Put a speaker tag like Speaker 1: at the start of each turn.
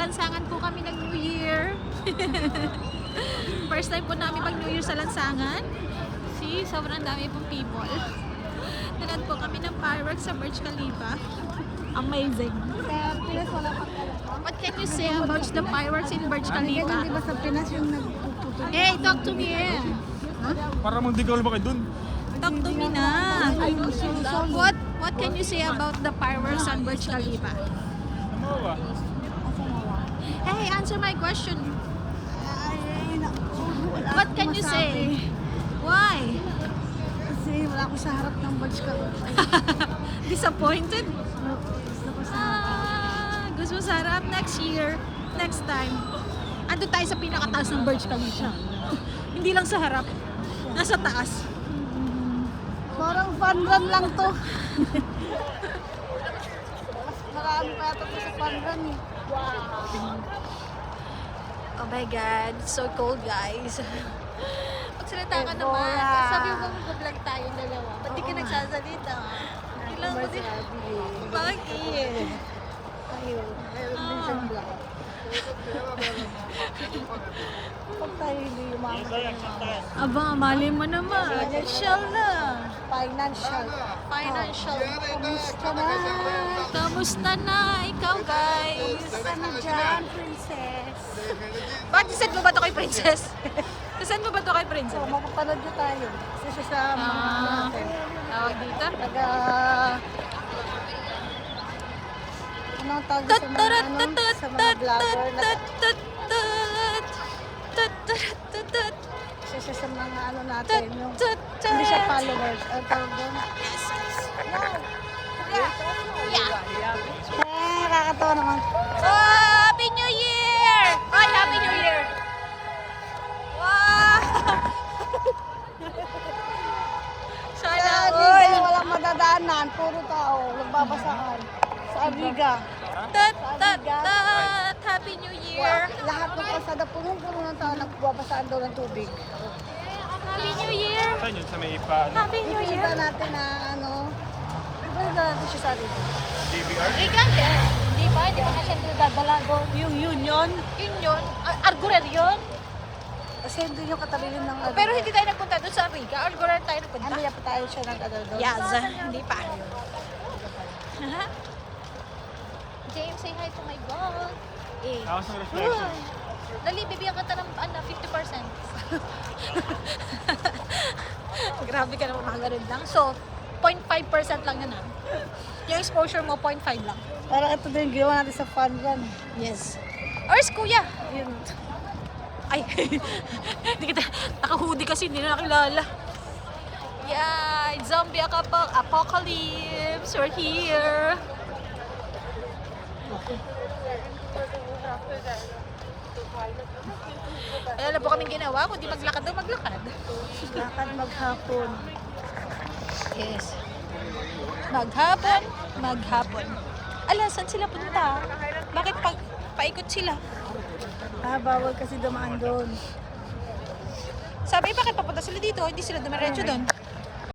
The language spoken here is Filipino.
Speaker 1: Lansangan po kami ng New Year. First time po namin mag New Year sa Lansangan. See, sobrang dami pong people. Nanood po kami ng fireworks sa Burj Khalifa. Amazing.
Speaker 2: Sa Pinas wala pang
Speaker 1: What can you say about the fireworks in Burj
Speaker 2: Ganyan, di
Speaker 1: Khalifa?
Speaker 2: ba sa Pinas yung nagpuputo?
Speaker 1: Hey, talk to me.
Speaker 3: Para mong di ka ba kayo dun?
Speaker 1: Talk to me na. What can you say about the fireworks on Burj Khalifa?
Speaker 3: Ano ba?
Speaker 1: Hey, answer my question.
Speaker 2: Ay, naku. Wala
Speaker 1: What
Speaker 2: akong
Speaker 1: can you
Speaker 2: masabi.
Speaker 1: say? Why?
Speaker 2: Kasi wala ako sa harap ng Burj Khalifa.
Speaker 1: Disappointed?
Speaker 2: Gusto ko sa harap.
Speaker 1: Gusto mo sa harap next year, next time. Ando tayo sa pinakataas ng Burj Khalifa. Hindi lang sa harap, nasa taas.
Speaker 2: Parang fun run lang to. Marami pa yata to sa fun run eh.
Speaker 1: Oh my God, it's so cold guys. Magsalita ka naman.
Speaker 2: Ebola.
Speaker 1: Sabi mo mag-vlog tayong dalawa. Ba't di ka nagsasalita? Kailangan mo din. Bakit?
Speaker 2: Ayun, meron din siyang vlog. Pag tayo hindi umaman.
Speaker 1: Aba, mali mo naman. Financial na.
Speaker 2: Financial.
Speaker 1: Financial.
Speaker 2: Kamusta na?
Speaker 1: Kamusta na ikaw guys?
Speaker 2: Kamusta na dyan, princess?
Speaker 1: Bakit send mo ba ito kay Princess? Send mo ba ito kay
Speaker 2: So,
Speaker 1: Princess?
Speaker 2: mapapanood nyo tayo. Kasi siya sa mga natin.
Speaker 1: Tawag dito?
Speaker 2: Taga... Anong tawag sa mga, sa mga vlogger na siya sa mga ano natin, yung hindi siya followers. Ang tawag doon. Nakakatawa naman.
Speaker 1: Oh, Happy New Year! Ay, Happy New Year! Wow! Sana all!
Speaker 2: Walang madadaanan, puro tao, nagbabasaan. Sa Abiga.
Speaker 1: Tat, tat, tat! Happy New Year!
Speaker 2: Lahat ng kalsada, punong-puno ng tao, nagbabasaan daw ng tubig.
Speaker 1: Happy New Year!
Speaker 3: Saan yun? Sa may pa, ano?
Speaker 1: Happy New
Speaker 2: Ipinita
Speaker 1: Year!
Speaker 2: natin na ano, ipinita natin siya sa atin.
Speaker 3: DVR?
Speaker 1: Igante! Di ba? Di ba na siya dadala doon?
Speaker 2: Yung Union,
Speaker 1: Yun. Argurer yun?
Speaker 2: kasi doon yung katabi yun ng ano.
Speaker 1: Pero hindi tayo nagpunta doon sa Riga. Argurer tayo nagpunta.
Speaker 2: Hindi pa tayo siya ng ano doon.
Speaker 1: Yes, hindi pa. James, say hi to my vlog. Eh.
Speaker 3: Ako sa reflection.
Speaker 1: Dali, bibigyan ka ng 50%. Grabe ka naman makagarid lang. So, 0.5% lang yun ah. Yung exposure mo, 0.5 lang.
Speaker 2: Parang ito din yung ginawa natin sa fun run.
Speaker 1: Yes. Ours, kuya.
Speaker 2: Yun.
Speaker 1: Ay, hindi kita, naka-hoodie kasi hindi na nakilala. Yeah, it's zombie apocalypse. We're here. Wala na po kaming ginawa, kundi maglakad daw maglakad.
Speaker 2: Lakad maghapon.
Speaker 1: Yes. Maghapon. Ala, saan sila punta? Bakit paikot sila?
Speaker 2: Bawal kasi dumaan doon.
Speaker 1: Sabi, bakit papunta sila dito? Hindi sila dumiretso doon.